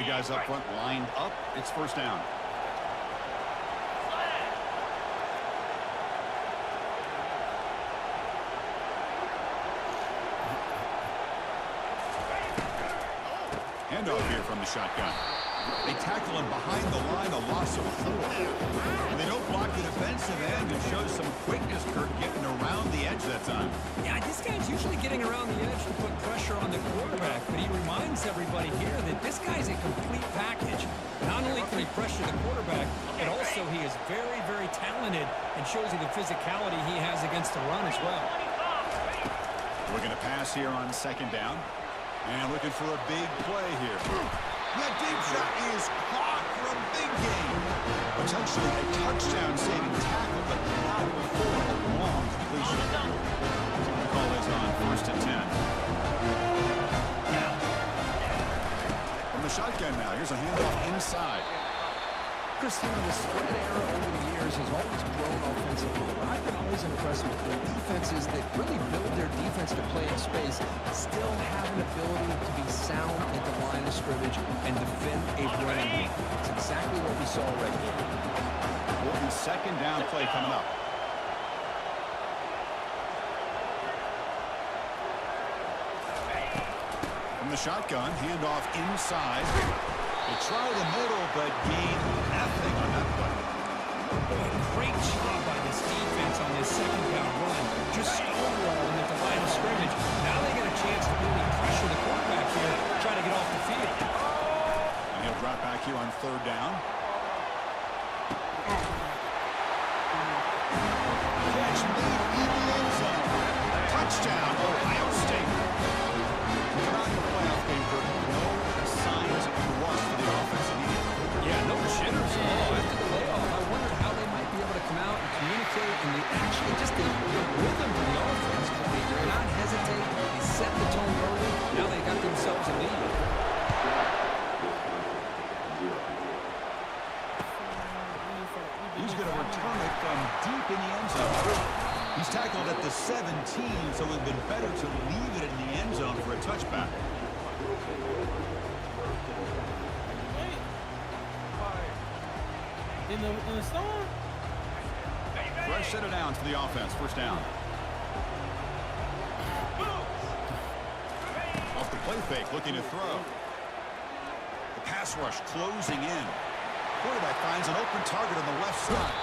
Three guys up front lined up. It's first down. Handoff here from the shotgun. They tackle him behind the line, a loss of 4. And they don't block the defensive end and show some quickness, Kirk, getting around the edge that time. Yeah, this guy's usually getting around the edge to put pressure on the quarterback, but he reminds everybody here that this guy's a complete package. Not only can he pressure the quarterback, but also he is very, very talented and shows you the physicality he has against the run as well. We're going to pass here on second down. And looking for a big play here. That deep shot is caught for a big gain. Potentially a touchdown-saving tackle, but not before a long completion. So the call is on first and 10. From the shotgun now, here's a handoff inside. Christina, the spread era over the years has always grown offensively. I've been always impressed with the defenses that really build their defense to play in space, still have an ability to be sound at the line of scrimmage and defend a running game. It's exactly what we saw right here. Important second down play coming up. From the shotgun, handoff inside. They try the middle, but gain nothing on that play. Great job by this defense on this second down run. Just stonewalling at the line of scrimmage. Now they get a chance to really pressure the quarterback here, try to get off the field. And he'll drop back here on third down. Catch made in the end zone. Touchdown, Ohio State. Not in the playoff game, but no signs of rust for the offense immediately. Yeah, no jitters at all. After the layoff, I wondered how they might be able to come out and communicate, and they actually just did a rhythm to the offense. They did not hesitate. They set the tone early. Now they got themselves a lead. He's going to return it from deep in the end zone. He's tackled at the 17, so it would have been better to leave it in the end zone for a touchback. In the storm? Fresh set of downs for the offense. First down. Off the play fake, looking to throw. The pass rush closing in. Quarterback finds an open target on the left side.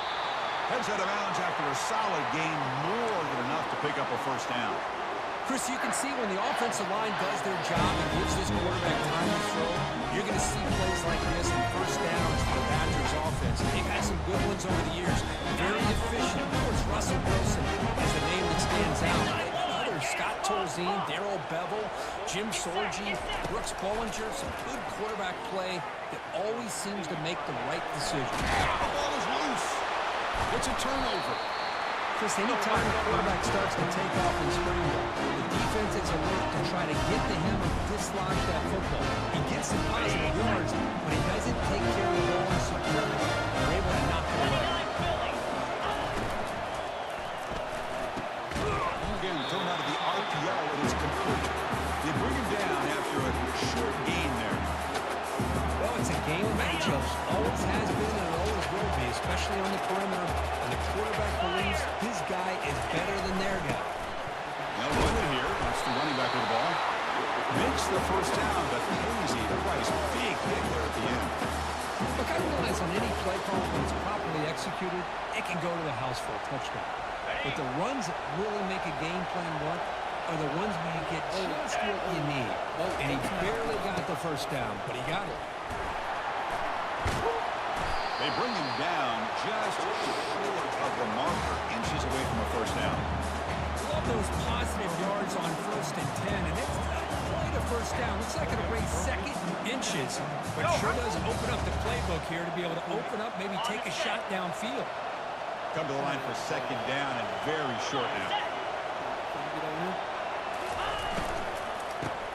Heads out of bounds after a solid gain, more than enough to pick up a first down. Chris, you can see when the offensive line does their job and gives this quarterback time to throw, you're going to see plays like this and first downs for the Badgers offense. They've had some good ones over the years. Very efficient. Of course, Russell Wilson is the name that stands out. Others, Scott Tolzien, Darrell Bevel, Jim Sorgi, Brooks Bollinger, some good quarterback play that always seems to make the right decision. The ball is loose. It's a turnover. Chris, anytime the quarterback starts to take off and scramble, the defense is alert to try to get to him and dislodge that football. He gets some positive yards, but he doesn't take care of the ball in security. They're able to knock it away. Again, thrown out of the RPO, and it's complete. They bring him down after a short gain there. Well, it's a game of matchups. Always has been and always will be, especially on the perimeter. And the quarterback believes his guy is better than their guy. Now running here. That's the running back with the ball. Makes the first down, but easy to Price. Big hit there at the end. Look, I realize on any play call, when it's properly executed, it can go to the house for a touchdown. But the runs that really make a game plan work are the ones where you get just what you need. And he barely got the first down, but he got it. They bring him down just short of the marker, inches away from a first down. Love those positive yards on first and 10, and it's not quite a first down. Looks like it'll raise second inches, but sure does open up the playbook here to be able to open up, maybe take a shot downfield. Come to the line for second down and very short now.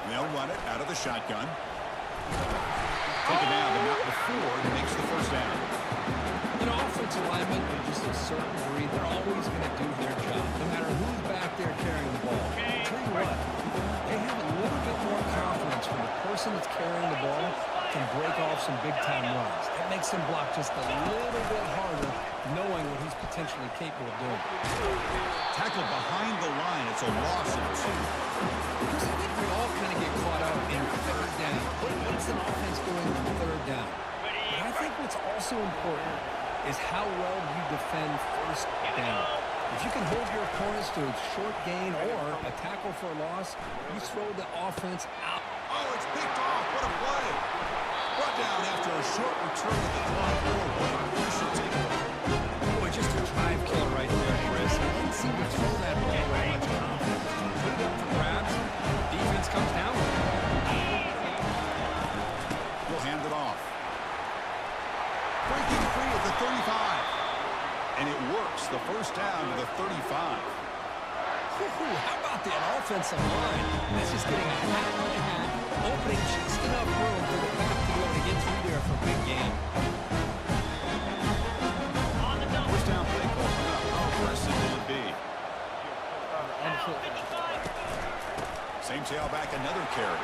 They'll run it out of the shotgun. Take it down, but not before he makes the first down. An offensive lineman, to just a certain degree, they're always going to do their job, no matter who's back there carrying the ball. I'll tell you what, they have a little bit more confidence when the person that's carrying the ball can break big-time runs. That makes him block just a little bit harder, knowing what he's potentially capable of doing. Tackled behind the line. It's a loss of 2. Because I think we all kind of get caught up in third down. What's an offense doing on third down? But I think what's also important is how well you defend first down. If you can hold your opponents to a short gain or a tackle for a loss, you throw the offense out. Oh, it's picked off. What a play. Brought down after a short return to the clock. What a crucial takeaway. Boy, just a drive killer right there, Chris. He didn't seem to throw that ball with much confidence. Put it up for grabs. Defense comes down with it. He'll hand it off. Breaking free at the 35. And it works. The first down to the 35. How about that offensive line? That's just getting a hat on a hat, opening just enough room for the back to be able to get through there for a big game. First down play call coming up. How aggressive will it be? Same tailback, another carry.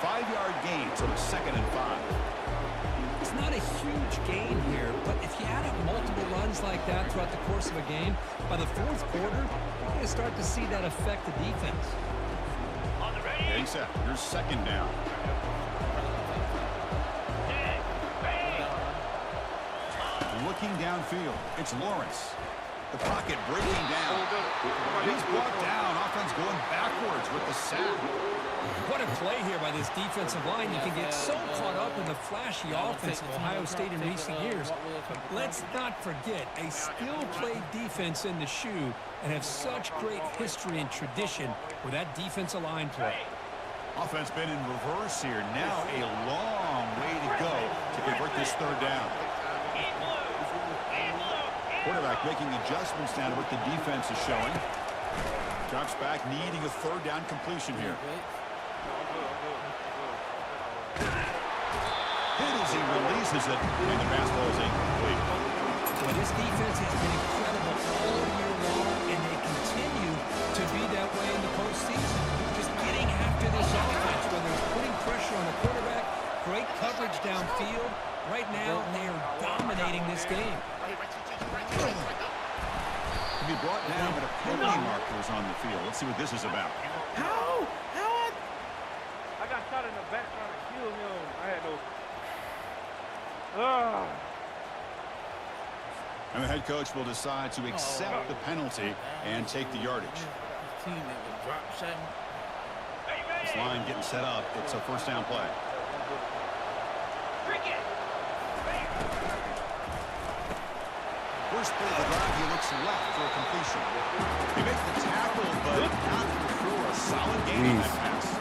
5-yard gain, so it's 2nd and 5. It's not a huge gain here, but if you add up multiple runs like that throughout the course of a game, by the fourth quarter, you're going to start to see that affect the defense. Getting set. Here's 2nd down. Looking downfield. It's Lawrence. The pocket breaking down. He's brought down. Offense going backwards with the sack. What a play here by this defensive line. You can get so caught up in the flashy offense of Ohio State in recent years. Let's not forget, a skill-play defense in the shoe and have such great history and tradition with that defensive line play. Offense been in reverse here. Now a long way to go to convert this 3rd down. Quarterback making adjustments down to what the defense is showing. Drops back, needing a 3rd down completion here. Hit as he releases it, and the pass ball is incomplete. Well, this defense has been incredible all year long, and they continue to be that way in the postseason. Just getting after this offense, whether it's putting pressure on the quarterback, great coverage downfield. Right now, they are dominating this game. To be brought down, but a penalty marker is on the field. Let's see what this is about. How? I got shot in the back trying to kill him. I had no... And the head coach will decide to accept the penalty and take the yardage. This line getting set up. It's a first down play. First play of the drive, he looks left for a completion. He makes the tackle, but not through a solid game on that pass.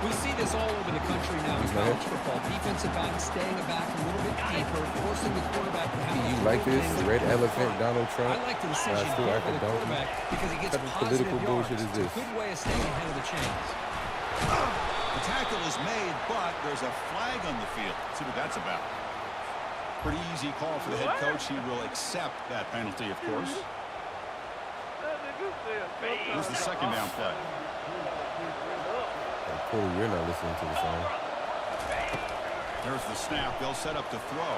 We see this all over the country now in college football. Defensive backs staying back a little bit deeper, forcing the quarterback to have You like this? Red elephant, Donald Trump? I like the decision still by like the it, don't you? quarterback because he gets What type of positive political yards. bullshit is It's this? a good way of staying ahead of the chains. The tackle is made, but there's a flag on the field. Let's see what that's about. Pretty easy call for the head coach. He will accept that penalty, of course. Here's the 2nd down play. Clearly, you're not listening to the song. There's the snap. They'll set up to throw.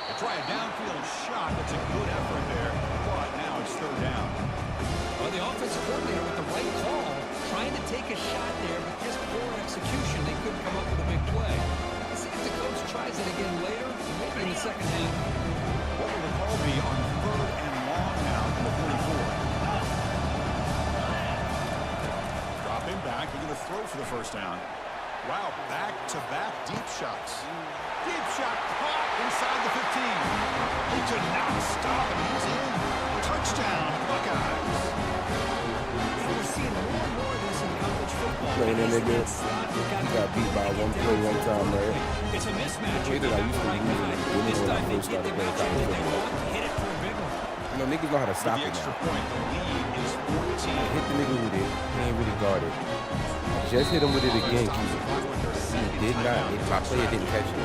They try a downfield shot. That's a good effort there. But now it's 3rd down. Well, the offensive coordinator with the right call, trying to take a shot there, but just poor execution. They couldn't come up with a big play. Let's see if the coach tries it again later, maybe in the 2nd half. What will the call be on 3rd and long now from the 44? Dropping back. They're going to throw for the first down. Wow, back-to-back deep shots. Deep shot caught inside the 15. He could not stop it. He's in. Touchdown, Buckeyes. We're seeing more and more of this in college football. Playing that nigga, he got beat by one play one time, right? It's a mismatch. Way that I used to Right use guy. when This I time they first get started the playing matchup college that they football. want, hit it for a big one. You know, niggas know how to stop The it extra now. point, the lead is 14. Hit the nigga with it. He ain't really guarded. Just hit him with it again, Q. He did not. My player didn't catch it.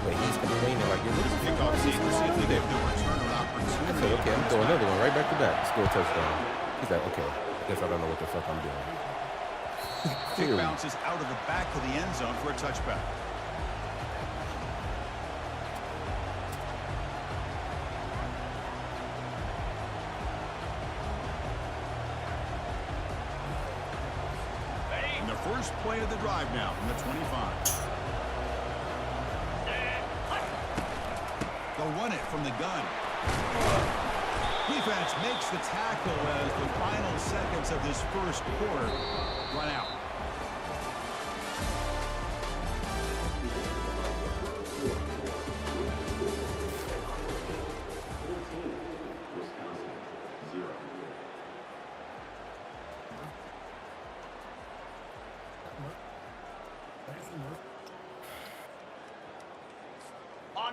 But he's complaining like, yo, niggas Kickoff sequence, see if they get the return opportunity. I said, okay, I'm throwing another one right back to back. Score a touchdown. He's like, okay, I guess I don't know what the fuck I'm doing. Kick Clearly. bounces out of the back of the end zone for a touchback. And the first play of the drive now from the 25. They'll run it from the gun. Defense makes the tackle as the final seconds of this first quarter run out.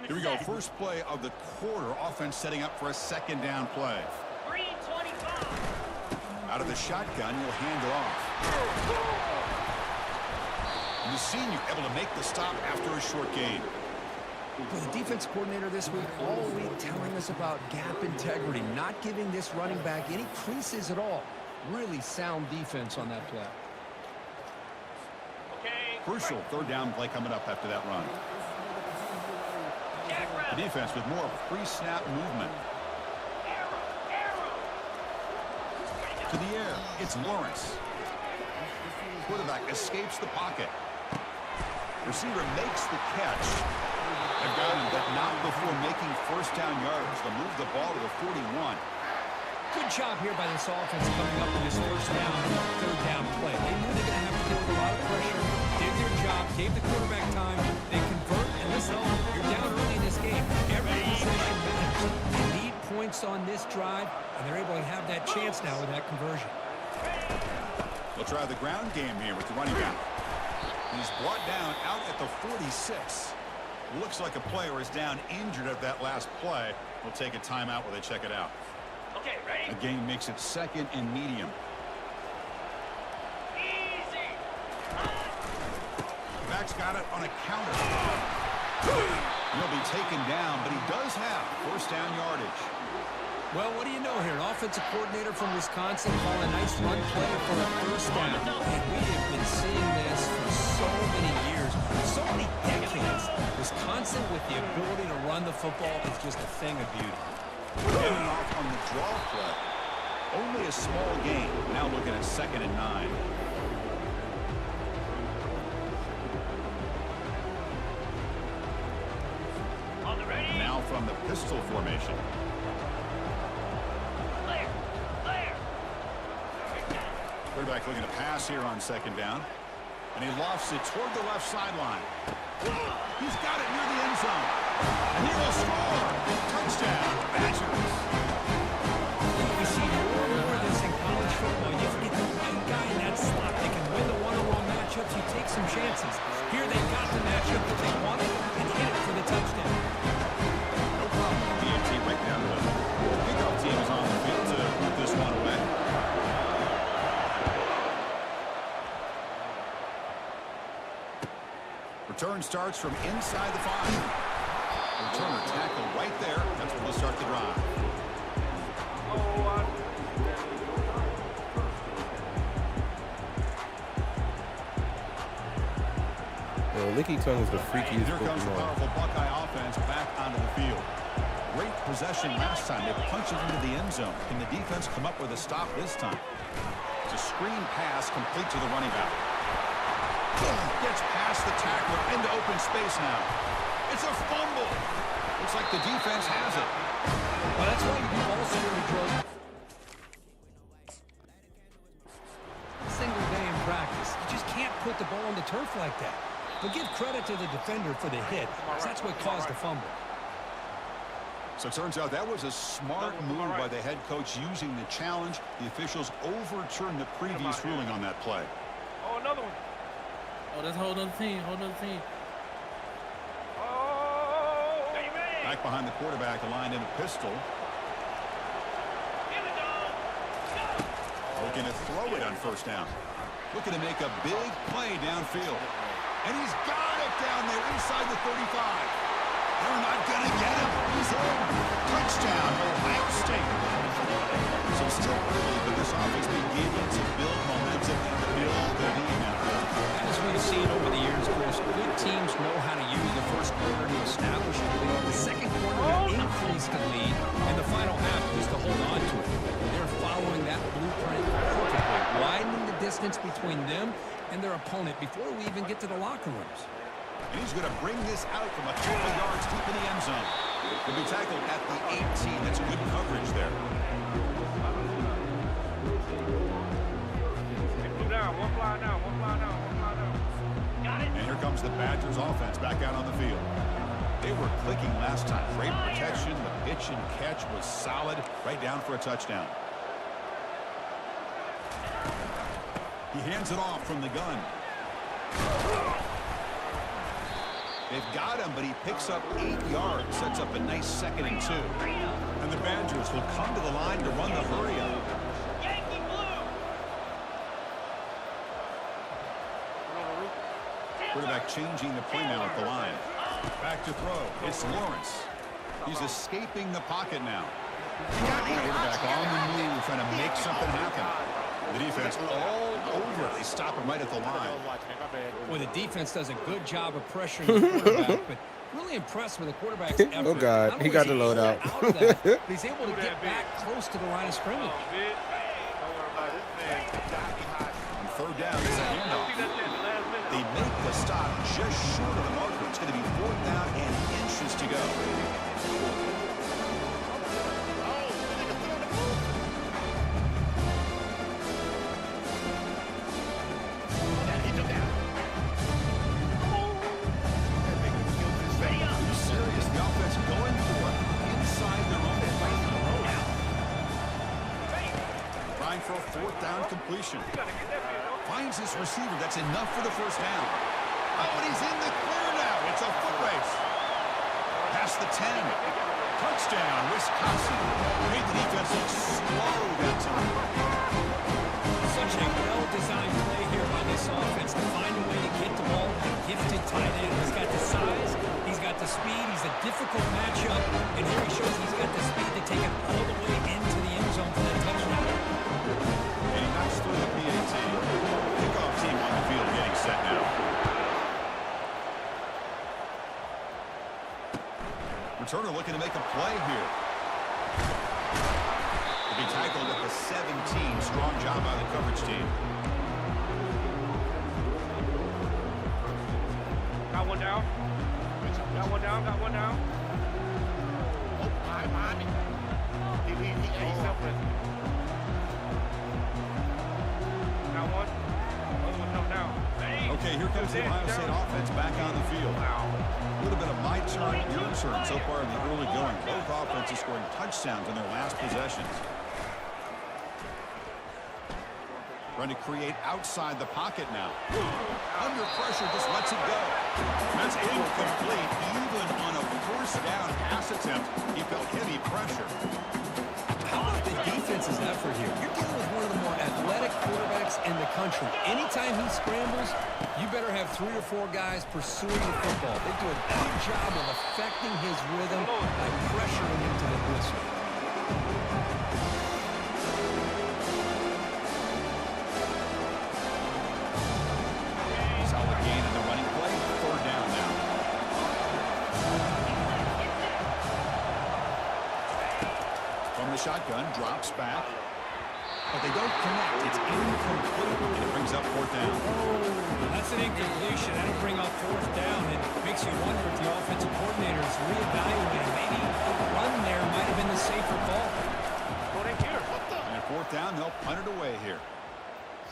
Here we go. First play of the quarter. Offense setting up for a second down play. 3:25. Out of the shotgun, you'll hand it off. And the senior able to make the stop after a short gain. Well, the defense coordinator this week all week telling us about gap integrity, not giving this running back any creases at all. Really sound defense on that play. Okay. Crucial third down play coming up after that run. Jack The Rabbit. defense with more pre-snap movement. Arrow. To the air, it's Lawrence. Quarterback escapes the pocket. Receiver makes the catch. They've got him, but not before making first down yards. They'll move the ball to the 41. Good job here by this offense coming up with this first down and third down play. They knew they were going to have to deal with a lot of pressure, did their job, gave the quarterback time, they convert, and listen, you're down early in this game. Every possession matters. They need points on this drive, and they're able to have that chance now with that conversion. They'll try the ground game here with the running back. He's brought down out at the 46. Looks like a player is down injured at that last play. We'll take a timeout while they check it out. Okay, ready? The game makes it second and medium. Easy. Back's got it on a counter. He'll be taken down, but he does have first down yardage. Well, what do you know here? An offensive coordinator from Wisconsin calling a nice run play for a first down. And we have been seeing this for so many years, so many decades. Wisconsin with the ability to run the football is just a thing of beauty. Getting off on the draw play. Only a small gain. Now looking at 2nd and 9. On the ready? Now from the pistol formation. Clear. Quarterback looking to pass here on 2nd down. And he lofts it toward the left sideline. He's got it near the end zone. And he will score. Touchdown, Badgers. We see more and more of this in college football. You have to get the right guy in that slot. They can win the one-on-one matchups. You take some chances. Here they got the matchup that they wanted and hit it for the touchdown. No problem. DMT right down the middle. The kickoff team is on the field to put this one away. Return starts from inside the 5. Returner tackle right there. That's where they'll start the drive. Licky Tongue is the freakiest Here comes the Pokemon. powerful Buckeye offense back onto the field. Great possession last time. They punched it into the end zone. Can the defense come up with a stop this time? It's a screen pass complete to the running back. Gets past the tackler into open space now. It's a fumble. Looks like the defense has it. Well, that's why you also really drove single day in practice. You just can't put the ball on the turf like that. But give credit to the defender for the hit, because that's what caused the fumble. So it turns out that was a smart move by the head coach using the challenge. The officials overturned the previous ruling on that play. Oh, another one. Oh, that's a whole other team. Whole other team. Oh. Are you ready? Back behind the quarterback, aligned in a pistol. Give it go. Looking to throw it on first down. Looking to make a big play downfield. And he's got it down there inside the 35. They're not going to get him. He's in. Touchdown, Ohio State. So still early, but this offense beginning to build momentum and build the lead. distance between them and their opponent before we even get to the locker rooms. And he's going to bring this out from a couple of yards deep in the end zone. He'll be tackled at the 18. That's good coverage there. Two down, one fly down, one fly down, one fly down. Got it. And here comes the Badgers offense back out on the field. They were clicking last time. Great protection. The pitch and catch was solid. Right down for a touchdown. He hands it off from the gun. They've got him, but he picks up 8 yards. Sets up a nice 2nd and 2. And the Badgers will come to the line to run the hurry up. Yankee blue. Quarterback changing the play now at the line. Back to throw. It's Lawrence. He's escaping the pocket now. Quarterback on the move, trying to make something happen. The defense all over. They stop him right at the line. Well, the defense does a good job of pressuring the quarterback, but really impressed with the quarterback's effort. Oh, God. Not He only got is the load out. out of that, but he's able to get back close to the line of scrimmage. Don't worry about this man. On 3rd down, it's a handoff. They make the stop just short of the marker. It's going to be 4th down and inches to go. For a 4th down completion. Finds his receiver. That's enough for the 1st down. Oh, and he's in the clear now. It's a foot race. Past the 10. Touchdown, Wisconsin. Made the defense look slow that time. Such a well-designed play here by this offense to find a way to get the ball. A gifted tight end. He's got the size. He's got the speed. He's a difficult matchup. And here he shows he's got the speed to take it all the way into the end zone for that touchdown. And he knocks through the PAT. Kickoff team on the field getting set now. Returner looking to make a play here. To be tackled at the 17. Strong job by the coverage team. Got one down. Got one down, got one down. Oh, behind me. He something. Got one. Other one come down. Okay, here comes the Ohio State offense back on the field. A little bit of my turn, your turn so far in the early going. Both offenses scoring touchdowns in their last possessions. Trying to create outside the pocket now. Under pressure, just lets it go. That's incomplete. Even on a 1st down pass attempt, he felt heavy pressure. How about the defense's effort here? You're dealing with one of the more athletic quarterbacks in the country. Anytime he scrambles, you better have 3 or 4 guys pursuing the football. They do a good job of affecting his rhythm by pressuring him to the whistle. Solid gain in the running play. 3rd down now. From the shotgun, drops back. But they don't connect. It's incomplete. And it brings up 4th down. That's an incompletion. That'll bring up 4th down. It makes you wonder if the offensive coordinator is reevaluating. Maybe a run there might have been the safer call. And at 4th down, they'll punt it away here.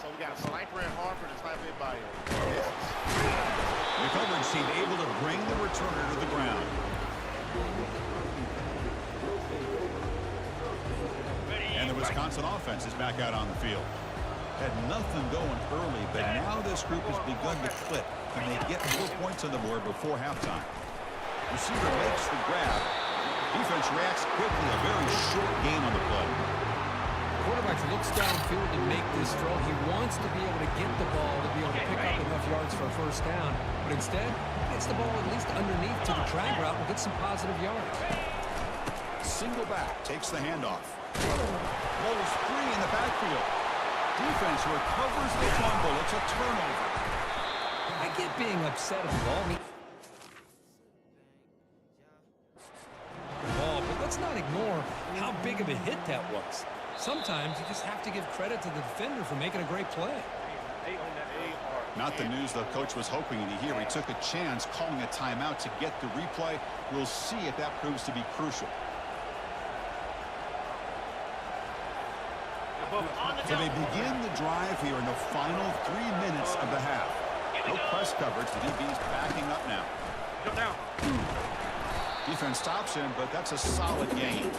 So we got a sniper at Harvard and sniper at Bayou. The coverage team able to bring the returner to the ground. And the Wisconsin offense is back out on the field. Had nothing going early, but now this group has begun to clip, and they get 4 points on the board before halftime. Receiver makes the grab. Defense reacts quickly. A very short game on the play. Quarterback looks downfield to make this throw. He wants to be able to get the ball to be able to pick up enough yards for a 1st down, but instead gets the ball at least underneath to the drag route and get some positive yards. Single back, takes the handoff. Rolls free in the backfield. Defense recovers the fumble. It's a turnover. I get being upset at the ball, but let's not ignore how big of a hit that was. Sometimes you just have to give credit to the defender for making a great play. Not the news the coach was hoping to hear. He took a chance calling a timeout to get the replay. We'll see if that proves to be crucial. So they begin the drive here in the final 3 minutes of the half. No press coverage. The DB's backing up now. Jump down. Defense stops him, but that's a solid gain.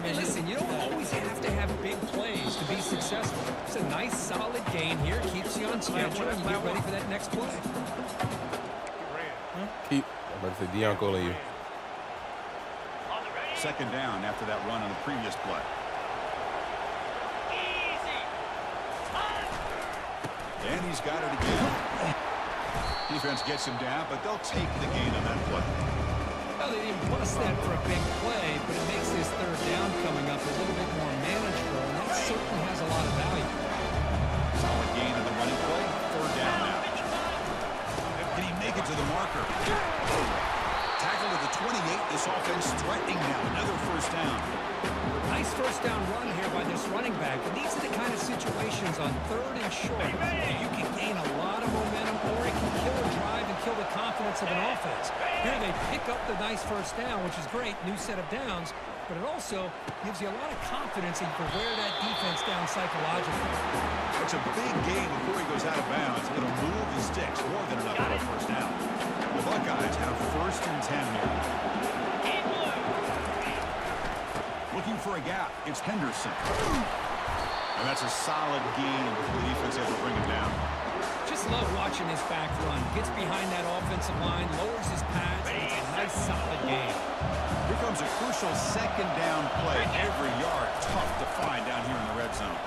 Hey, listen, you don't always have to have big plays to be successful. It's a nice, solid gain here. Keeps you on schedule, and you get ready for that next play. Keep. I'm about to say, Deion calling you. Second down after that run on the previous play. And he's got it again. Defense gets him down, but they'll take the gain on that play. Well, they didn't bust that for a big play, but it makes this third down coming up a little bit more manageable, and that certainly has a lot of value. Solid gain on the running play. Third down now. Can he make it to the marker? Tackled at the 28. This offense threatening now. Another first down. Nice first down run here by this running back. And these are the kind of situations on third and short where you can gain a lot of momentum, or it can kill a drive and kill the confidence of an offense. Here they pick up the nice first down, which is great, new set of downs, but it also gives you a lot of confidence that you can wear that defense down psychologically. It's a big gain before he goes out of bounds. It'll move the sticks more than enough for a first down. The Buckeyes have first and 10 here. Looking for a gap. It's Henderson. And that's a solid gain before the defense has to bring him down. Just love watching this back run. Gets behind that offensive line, lowers his pads, and it's a nice solid gain. Here comes a crucial second down play. Every yard tough to find down here in the red zone.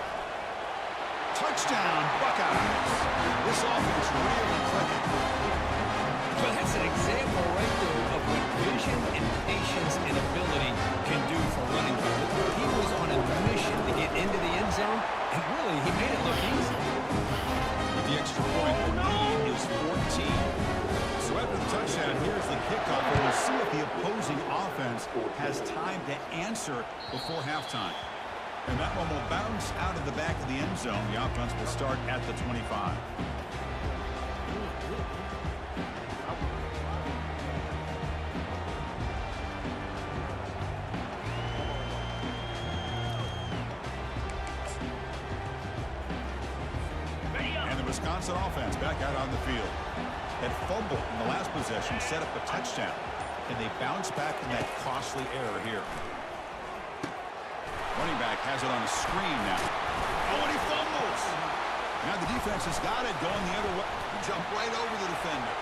Touchdown, Buckeyes. This offense really clicking. Well, that's an example right there of what vision and patience and ability can do for running back. He was on a mission to get into the end zone, and really, he made it look easy. With the extra point, the lead is 14. So after the touchdown, here's the kickoff, and we'll see if the opposing offense has time to answer before halftime. And that one will bounce out of the back of the end zone. The offense will start at the 25. Wisconsin offense back out on the field. That fumble in the last possession set up a touchdown. And they bounce back from that costly error here. Running back has it on the screen now. Oh, and he fumbles. Now the defense has got it going the other way. Jump right over the defender.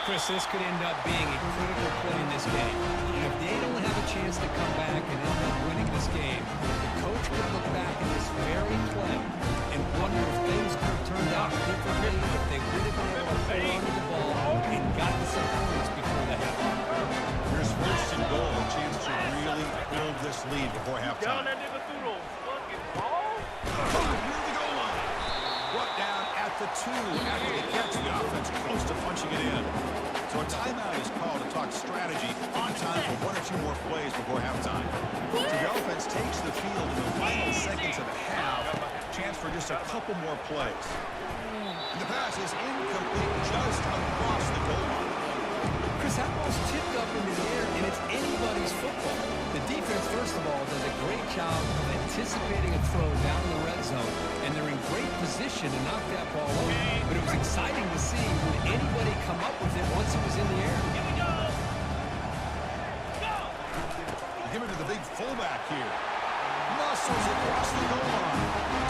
Chris, this could end up being a critical play in this game. If they don't have a chance to come back and end up winning this game, the coach could look back at this very play and wonder if things could have turned out differently, if they would have been able to hold on to the ball and gotten some points before the half. Here's first and goal, a chance to really build this lead before halftime. That nigga threw those fucking balls. Near the goal line. Brought down at the 2 after the catch. The offense close to punching it in. So a timeout is called to talk strategy on time for 1 or 2 more plays before halftime. So the offense takes the field in the final seconds of the half. Chance for just a couple more plays. And the pass is incomplete just across the goal line. Chris, that ball's tipped up into the air, and it's anybody's football. The defense, first of all, does a great job of anticipating a throw down in the red zone, and they're in great position to knock that ball over. But it was exciting to see would anybody come up with it once it was in the air. Here we go. Go. Give it to the big fullback here. Muscles across the goal line.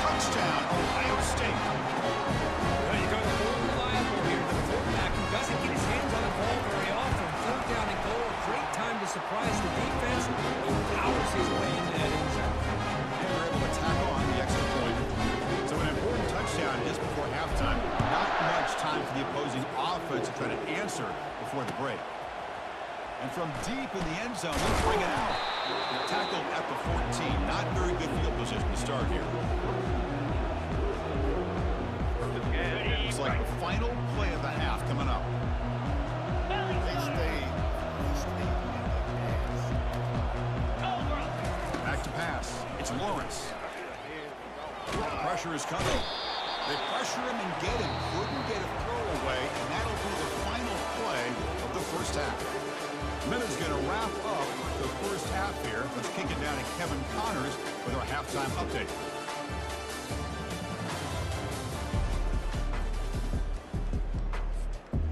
Touchdown, Ohio State. Well, you got more reliable here. The fullback who doesn't get his hands on the ball very often. Third down and goal. Great time to surprise the defense. He powers his way into that end zone. And they're able to tackle on the extra point. So an important touchdown just before halftime. Not much time for the opposing offense to try to answer before the break. And from deep in the end zone, let's bring it out. Tackled at the 14. Not very good field position to start here. It's like the final play of the half coming up. Back to pass. It's Lawrence. Pressure is coming. They pressure him and get him. Couldn't get a throw away, and that'll be the final play of the first half. Minutes going to wrap up the first half here. Let's kick it down to Kevin Connors with our halftime update.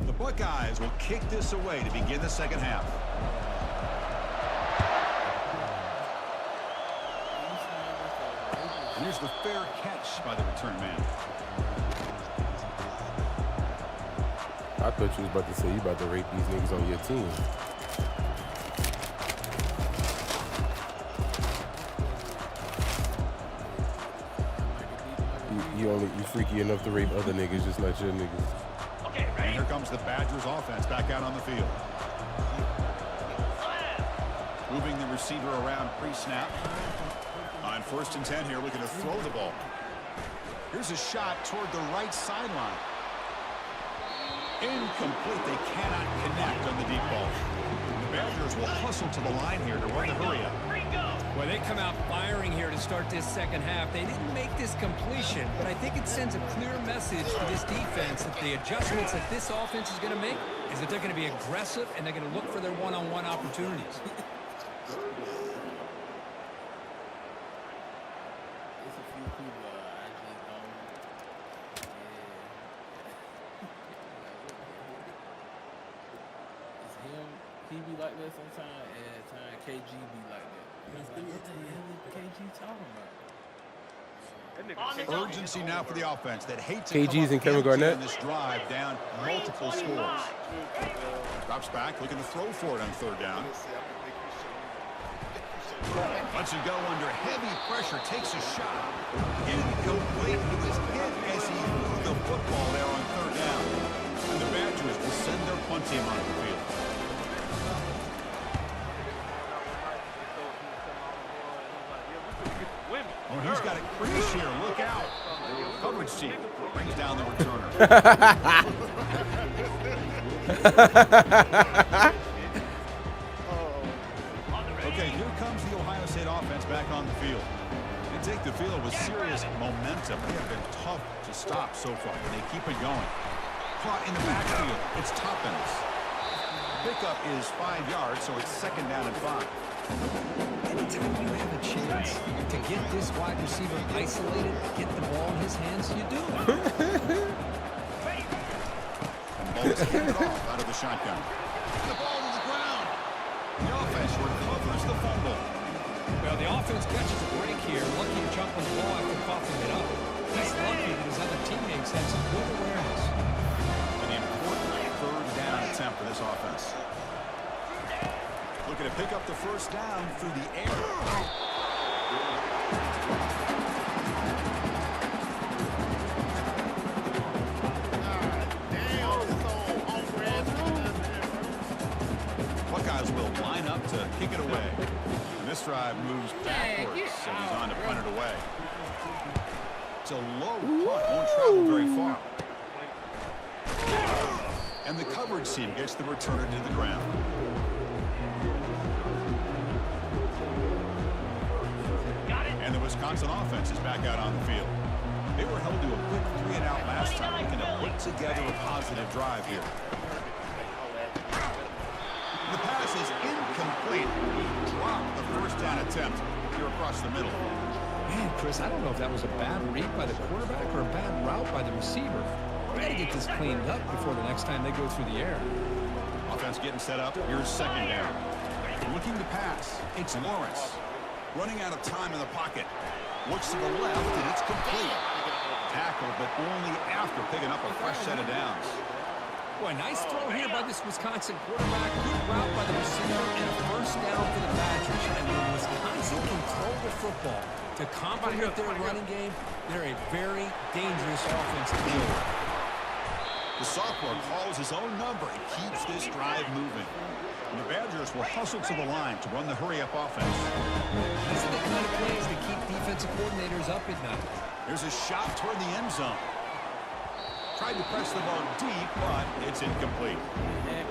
The Buckeyes will kick this away to begin the second half. And here's the fair catch by the return man. I thought you was about to say you about to rate these niggas on your team. You freaky enough to rape other niggas, just not your niggas. Okay, And here comes the Badgers offense back out on the field. Moving the receiver around pre-snap. On 1st and 10 here, looking to throw the ball. Here's a shot toward the right sideline. Incomplete. They cannot connect on the deep ball. The Badgers will hustle to the line here to run the hurry up. Well, they come out firing here to start this second half. They didn't make this completion, but I think it sends a clear message to this defense that the adjustments that this offense is going to make is that they're going to be aggressive and they're going to look for their one-on-one opportunities. He be like that sometimes, and at times KG be like that. Like, what the hell is KG talking about? Urgency now for the offense that hates KG's and Kevin Garnett on this drive down multiple scores. Drops back, looking to throw for it on 3rd down. Lets it go under heavy pressure, takes a shot. Incomplete. He was hit as he threw the football there on 3rd down. And the Badgers will send their punt team onto the field. Oh, he's got a crease here. Look out. Coverage team brings down the returner. Okay, here comes the Ohio State offense back on the field. They take the field with serious momentum. They have been tough to stop so far, but they keep it going. Caught in the backfield. It's Toppins. Pickup is 5 yards, so it's 2nd down and 5. Anytime you have a chance to get this wide receiver isolated, get the ball in his hands, you do. And ball is handed off out of the shotgun. The ball to the ground. The offense recovers the fumble. Well, the offense catches a break here. Lucky to jump on the ball after coughing it up. He's lucky that his other teammates had some good awareness. An important 3rd down attempt for this offense. Looking to pick up the 1st down through the air. Buckeyes will line up to kick it away. And this drive moves backwards, so he's on to punt it away. It's a low punt, won't travel very far. And the coverage team gets the returner to the ground. And the Wisconsin offense is back out on the field. They were held to a quick 3-and-out last time, looking to put together a positive drive here. The pass is incomplete. Drop the 1st down attempt here across the middle. Man, Chris, I don't know if that was a bad read by the quarterback or a bad route by the receiver. They got to get this cleaned up before the next time they go through the air. Offense getting set up. Here's 2nd down. Looking to pass. It's Lawrence. Running out of time in the pocket. Looks to the left, and it's complete. Tackle, but only after picking up a fresh set of downs. Boy, nice throw here by this Wisconsin quarterback. Good route by the receiver, and a 1st down for the Badgers. And when Wisconsin control the football to complement their running game, they're a very dangerous offense to deal with. The sophomore calls his own number and keeps this drive moving. And the Badgers will hustle to the line to run the hurry-up offense. These are the kind of plays that keep defensive coordinators up at night. There's a shot toward the end zone. Tried to press the ball deep, but it's incomplete.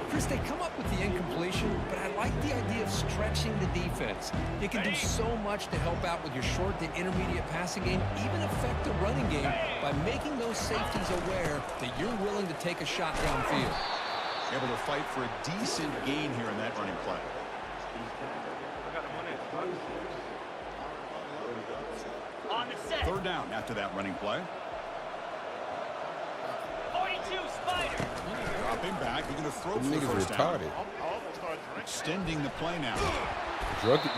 Chris, they come up with the incompletion, but I like the idea of stretching the defense. You can do so much to help out with your short to intermediate passing game, even affect the running game by making those safeties aware that you're willing to take a shot downfield. Able to fight for a decent gain here in that running play. On the set. Third down after that running play. 42 Spider. Dropping back. You're going to throw Them for the niggas first down. retarded. Extending the play now.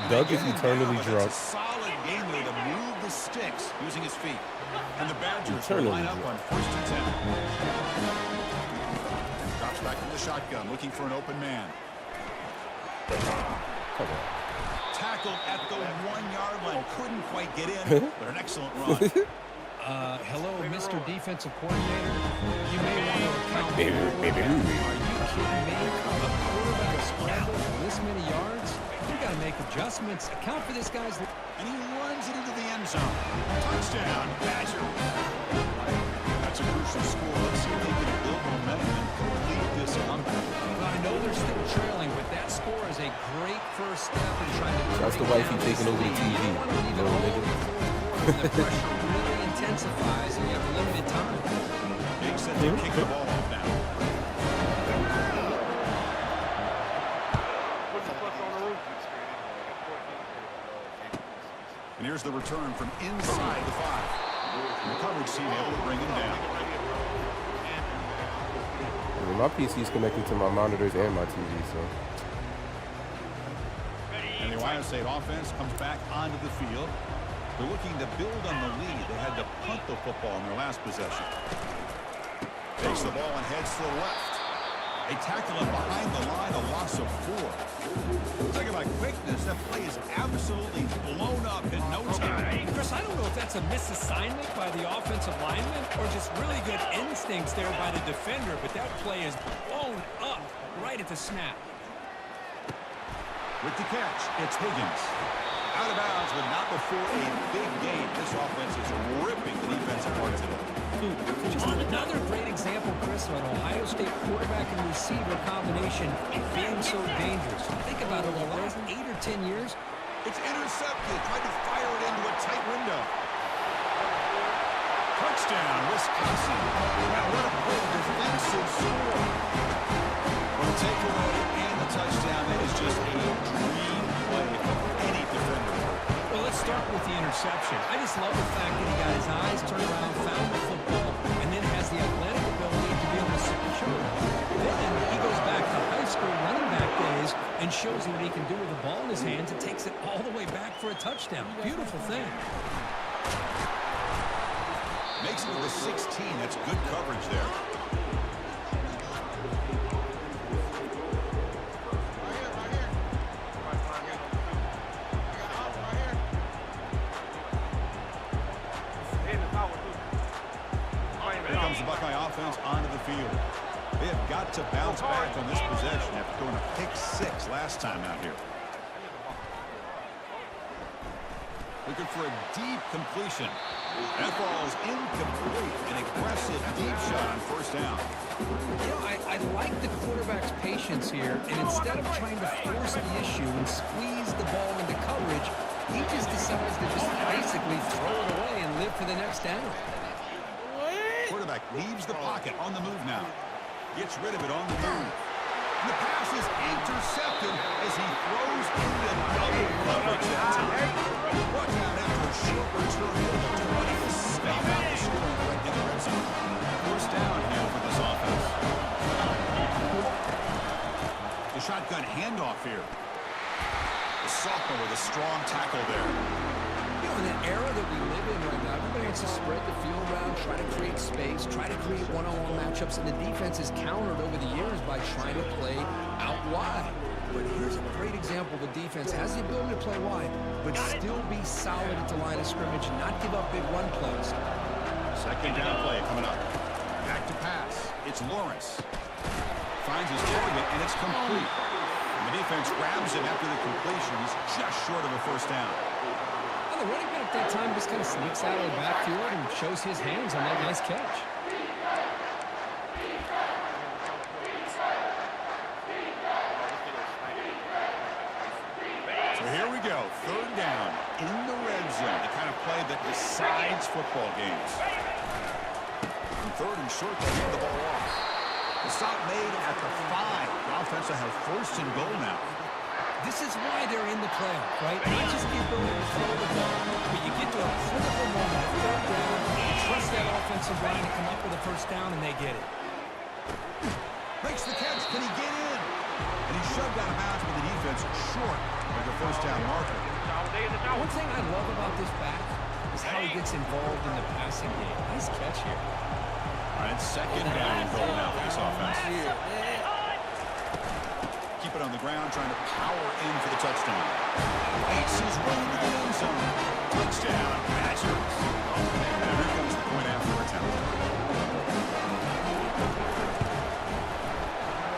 Doug is eternally It's drunk. a solid game there to move the sticks using his feet. And the Badgers will Eternally line up drunk. on 1st and 10. Drops back from the shotgun, looking for an open man. Come on. Tackled at the 1-yard line. Couldn't quite get in, but an excellent run. Hello, Mr. Defensive Coordinator. You may want to account for Baby, baby. Are you kidding me? A quarterback scramble for this many yards? You got to make adjustments. Account for this guy's... And he runs it into the end zone. Touchdown, Badger. That's a crucial score. Let's see if they can build momentum and complete this comeback. Well, I know they're still trailing, but that score is a great first step in trying to... That's the wifey taking over the TV. You don't want to leave it Little all nigga. over the fourth quarter. The pressure really intensifies, and you have limited time. Big set to kick the ball off now. And here's the return from inside the 5. And the coverage team able to bring him down. Well, my PC's connected to my monitors and my TV, so. And the Ohio State offense comes back onto the field. They're looking to build on the lead. They had to punt the football in their last possession. Takes the ball and heads to the left. They tackle him behind the line, a loss of 4. Talking about quickness, that play is absolutely blown up in no time. Chris, I don't know if that's a misassignment by the offensive lineman or just really good instincts there by the defender, but that play is blown up right at the snap. With the catch, it's Higgins. Out of bounds, but not before a big game. This offense is ripping the defense apart today. Just another great example, Chris, of an Ohio State quarterback and receiver combination being so dangerous. Think about it, over the last 8 or 10 years. It's intercepted. Tried to fire it into a tight window. Touchdown, Wisconsin. Now what a great defensive score. For the takeaway and the touchdown, that is just a dream play for any defender. Well, let's start with the interception. I just love the fact that he got his eyes turned around, found the football, and then has the athletic ability to be able to secure it. Then he goes back to high school running back days and shows what he can do with the ball in his hands and takes it all the way back for a touchdown. Beautiful thing. Makes it to the 16. That's good coverage there. Here comes the Buckeye offense onto the field. They have got to bounce back on this possession after throwing a pick 6 last time out here. Looking for a deep completion. That ball is incomplete. An aggressive deep shot on first down. You know, I like the quarterback's patience here, and instead of trying to force the issue and squeeze the ball into coverage, he just decides to just basically throw it away and live for the next down. Quarterback leaves the pocket on the move now. Gets rid of it on the move. And the pass is intercepted as he throws into double coverage that time. Watch out after a short return to the 20 to snuff out the score right in the red zone. First down here for this offense. The shotgun handoff here. The sophomore with a strong tackle there. You know, in the era that we live in right now, everybody wants to spread the field around, try to create space, try to create one-on-one matchups, and the defense is countered over the years by trying to play out wide. But here's a great example of a defense has the ability to play wide, but still be solid at the line of scrimmage and not give up big run plays. Second down play coming up. Back to pass. It's Lawrence. Finds his target, and it's complete. And the defense grabs it after the completion. He's just short of a first down. The running back that time just kind of sneaks out of the backfield and shows his hands on that nice catch. here we go. Third down in the red zone. The kind of play that decides football games. And third and short, they hand the ball off. The stop made at the 5. The offense will have first and goal now. This is why they're in the playoff, right? Not just the ability to throw the ball, but you get to a critical moment of third down, you trust that offensive line to come up with a first down, and they get it. Makes the catch. Can he get in? And he's shoved out of bounds with the defense short of the first down marker. One thing I love about this back is how he gets involved in the passing game. Nice catch here. All right, second down and goal now for this offense. Keep it on the ground, trying to power in for the touchdown. Ace is running to the end zone. Touchdown, Badgers. And here comes the point after attempt.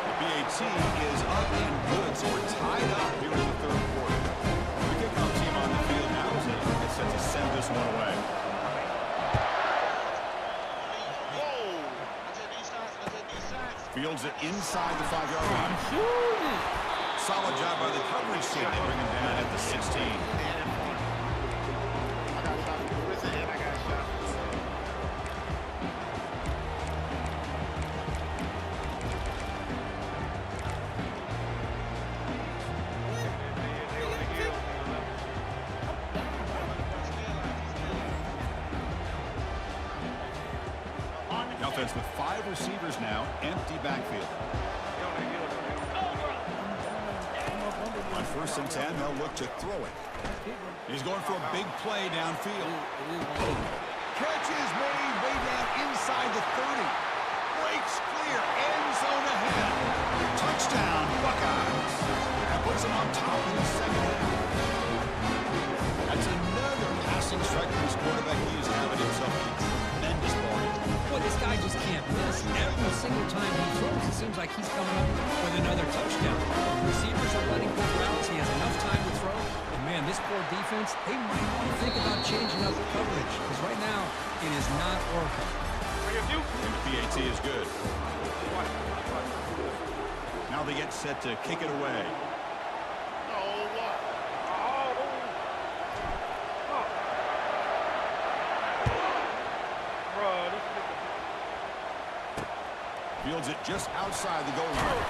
The BAT is up and good, so we're tied up here in the third quarter. The kickoff team on the field now as it gets set to send this one away. Fields it inside the 5-yard line. Solid job by the coverage team. They bring him down at the 16. The offense with 5 receivers now, empty backfield. On first and 10, they'll look to throw it. He's going for a big play downfield. Catch is made way down inside the 30. Breaks clear, end zone ahead. Touchdown, Buckeyes. That puts them on top in the second half. That's another passing strike from his quarterback. He is having himself a tremendous morning. Boy, this guy just can't miss. Every single time he throws, it seems like he's coming up with another touchdown. Receivers are running good routes. He has enough time to throw. And, man, this poor defense, they might want to think about changing up the coverage because right now it is not working. And the PAT is good. Now they get set to kick it away. Fields it just outside the goal line.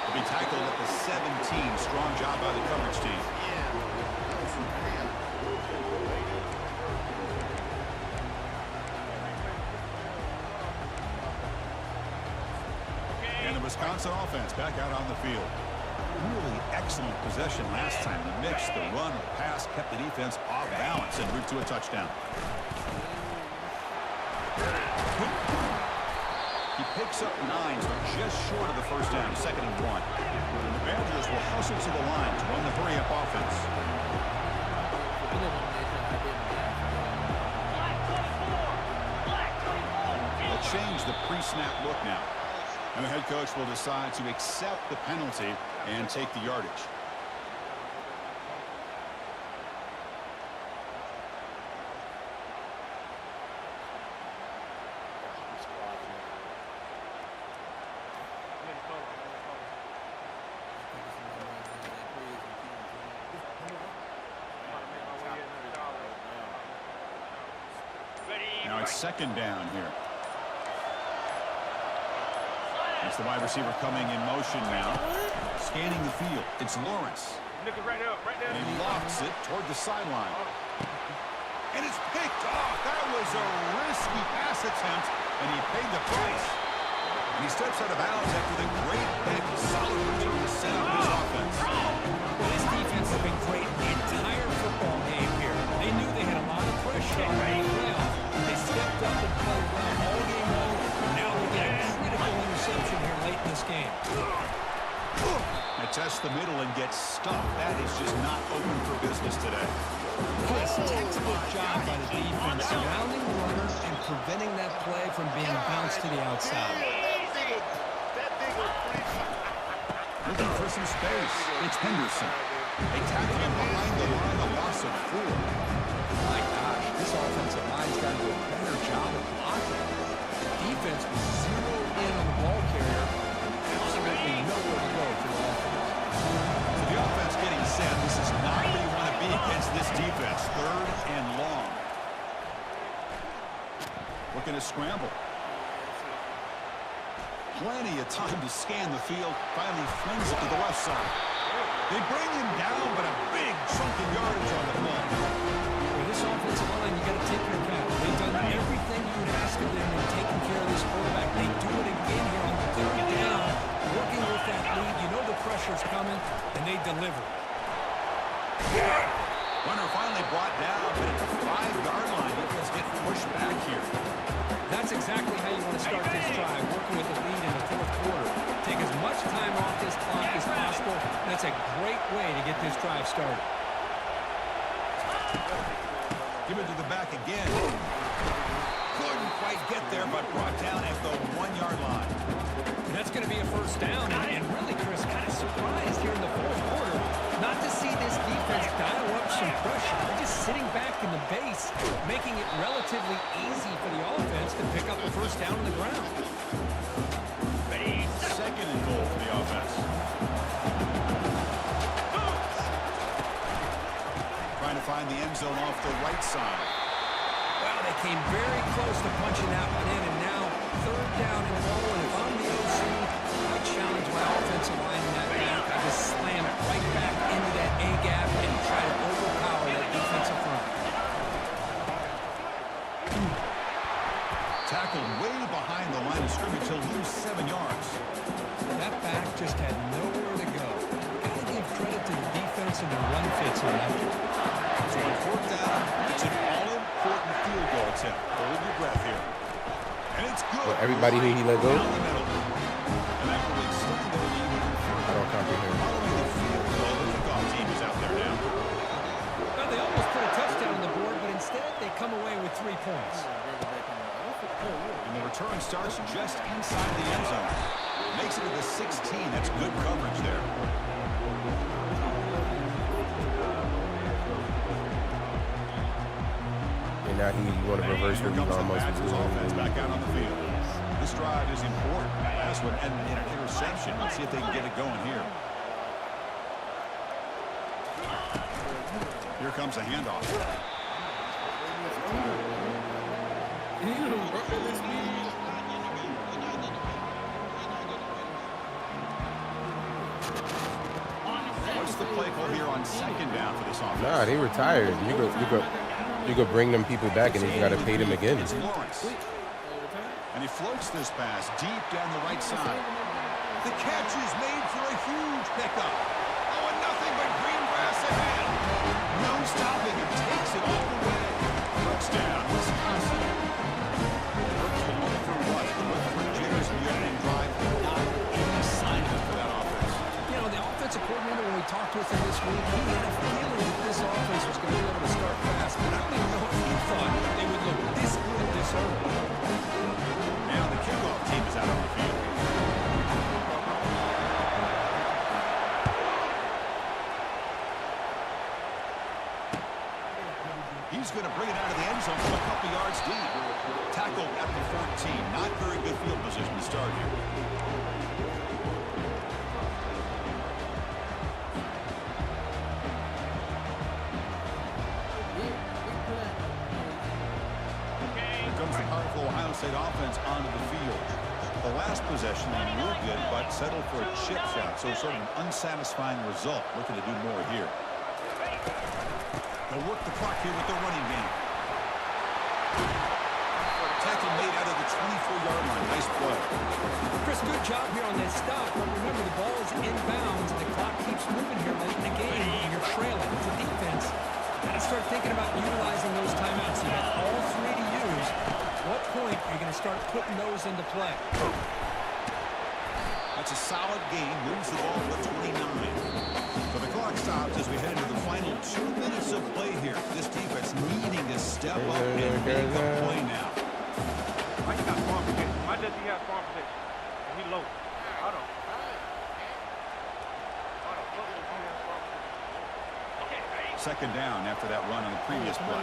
Will be tackled at the 17. Strong job by the coverage team. And the Wisconsin offense back out on the field. Really excellent possession last time. The mix, the run, the pass kept the defense off balance and route to a touchdown. He picks up 9, so just short of the first down, 2nd and 1. The Badgers will hustle to the line to run the hurry-up offense. They'll change the pre-snap look now. And the head coach will decide to accept the penalty and take the yardage. Now it's 2nd down here. It's the wide receiver coming in motion now. Scanning the field. It's Lawrence. And he lofts it toward the sideline. And it's picked off. That was a risky pass attempt, and he paid the price. And he steps out of bounds after the great big solid return to set up his offense. This defense has been great the entire football game here. They knew they had a lot of pressure on the playoff. They stepped up and played well all game long. Now they get a critical interception here late in this game. They test the middle and get stuffed. That is just not open for business today. Nice textbook job by the defense surrounding the runner and preventing that play from being bounced to the outside. Looking for some space. It's Henderson. They tackle him behind the line, a loss of 4. My gosh, this offensive line's got to do a better job of blocking. The defense was zeroed in on the ball carrier. Absolutely nowhere to go for the offense. So the offense getting set. This is not the is this defense? 3rd and long. Looking to scramble. Plenty of time to scan the field. Finally flings it to the left side. They bring him down, but a big chunk of yardage on the play. For this offensive line, you got to take your cap. They've done everything you would ask of them in taking care of this quarterback. They do it again here on 3rd down. Working with that lead, you know the pressure's coming, and they deliver. Runner finally brought down, but at the 5-yard line, defense getting pushed back here. That's exactly how you want to start this drive, working with the lead in the 4th quarter. Take as much time off this clock as possible. That's a great way to get this drive started. Give it to the back again. Couldn't quite get there, but brought down at the 1-yard line. And that's going to be a 1st down. And really, Chris, kind of surprised here in the 4th quarter not to see this defense dial up some pressure. They're just sitting back in the base, making it relatively easy for the offense to pick up a 1st down on the ground. 2nd and goal for the offense. Trying to find the end zone off the right side. Well, they came very close to punching that one in, and now 3rd down and goal. And if I'm the OC, I challenge my offensive line in that back. I just slam it right back into that A-gap and try to overpower that defensive front. Tackled way behind the line of scrimmage. He'll lose 7 yards. That back just had nowhere to go. Got to give credit to the defense and the run fits on that. So on 4th down, it's an all-important field goal attempt. Hold your breath here. And it's good. Well, everybody knew he let go? Down the middle. And that will extend their lead even further. I don't comprehend. Following the field goal, the kickoff team is out there now. Well, they almost put a touchdown on the board, but instead they come away with 3 points. And the return starts just inside the end zone. Makes it to the 16. That's good coverage there. And now he want to reverse what he almost was His offense doing. back out on the field. This drive is important. Last one had an interception. Let's see if they can get it going here. Here comes a handoff. What's the play call here on 2nd down for this offense? Nah, they retired. You go bring them people back, and then you got to pay them again. It's Lawrence. And he floats this pass deep down the right side. The catch is made for a huge pickup. Oh, and nothing but green grass ahead. No stopping him. Takes it all the way. Touchdown, Wisconsin. For what? For jitters in the opening drive. Not any sign of it for that offense. You know, the offensive coordinator, when we talked with him this week, he had a feeling that this offense was going to be able to start fast, but I don't even know if he thought they would look this good this early. Now the kickoff team is out on the field. He's going to bring it out of the end zone from a couple yards deep. Tackled at the 14. Not very good field position to start here. Here comes the powerful Ohio State offense onto the field. The last possession, they were good, but settled for a chip shot, so sort of an unsatisfying result. Looking to do more here. They'll work the clock here with their running game. Tackle made out of the 24-yard line. Nice play. Chris, good job here on that stop, but remember the ball is inbounds and the clock keeps moving here late in the game and you're trailing. It's a defense. Got to start thinking about utilizing those timeouts. You got all 3 to use. What point are you going to start putting those into play? That's a solid game. Moves the ball to the 29. So the clock stops as we head into the final 2 minutes of play here. This defense needing to step up and make a play now. Why you got farm protection? Why does he have farm protection? He low. Hold on. Second down after that run on the previous play.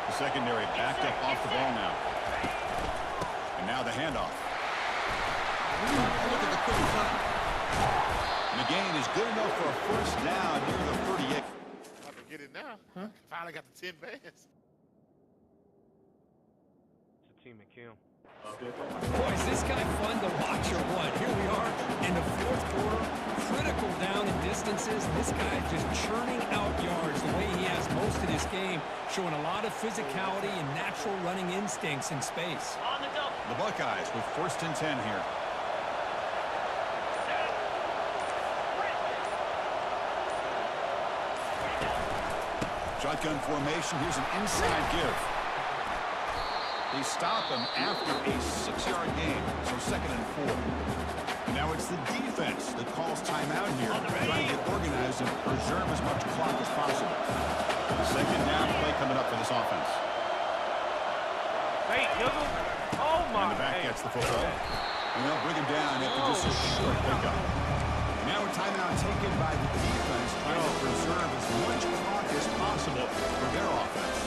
The secondary backed up off the ball now. And now the handoff. Look at the quick shot. The gain is good enough for a 1st down near the 38. I can get it it now. Huh? Finally got the 10 bands. It's a team of Kim. Boy, is this guy fun to watch or what? Here we are in the fourth quarter, critical down and distances. This guy just churning out yards the way he has most of this game, showing a lot of physicality and natural running instincts in space. On the double. The Buckeyes with 1st and 10 here. Set. Shotgun formation. Here's an inside give. They stop him after a 6-yard gain, so 2nd and 4. And now it's the defense that calls timeout here, trying to get organized and preserve as much clock as possible. The 2nd down play coming up for this offense. Hey, Juggle. Oh, my. And the back gets the football. And they'll bring him down after just a short pickup. Now a timeout taken by the defense, trying to preserve as much clock as possible for their offense.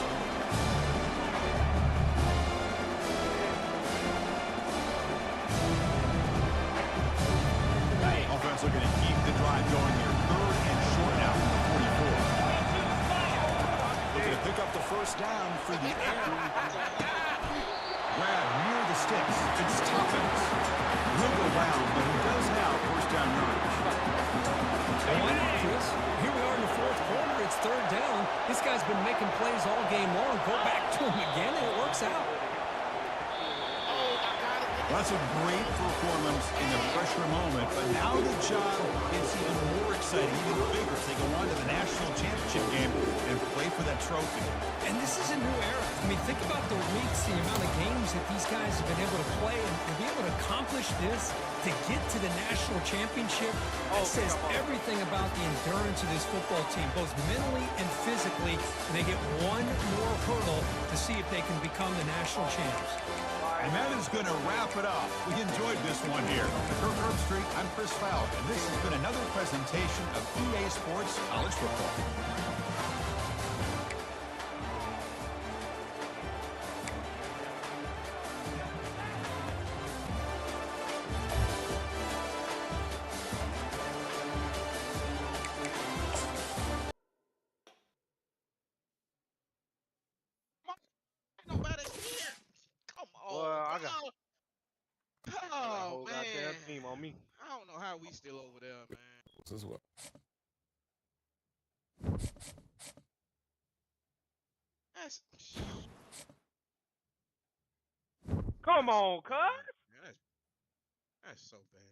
Offense looking to keep the drive going here. 3rd and short now from the 44. Looking to pick up the 1st down for the air. Grab near the sticks. It's Toppins. He'll go down, but he does have 1st down yardage. And why not, Chris? Here we are in the fourth quarter. It's 3rd down. This guy's been making plays all game long. Go back to him again, and it works out. Well, that's a great performance in the pressure moment, but now the job is even more exciting, even bigger as they go on to the national championship game and play for that trophy. And this is a new era. I mean, think about the weeks, the amount of games that these guys have been able to play, and to be able to accomplish this, to get to the national championship, that says everything about the endurance of this football team, both mentally and physically. They get one more hurdle to see if they can become the national champs. And that is going to wrap it up. We enjoyed this one here. At Kirk Herbstreit, I'm Chris Fowler, and this has been another presentation of EA Sports College Football. Nobody here. Come on. Well, I got a Oh, whole goddamn man. team on me. I don't know how we still over there, man. This is what. That's Come on, cuz. that's so bad.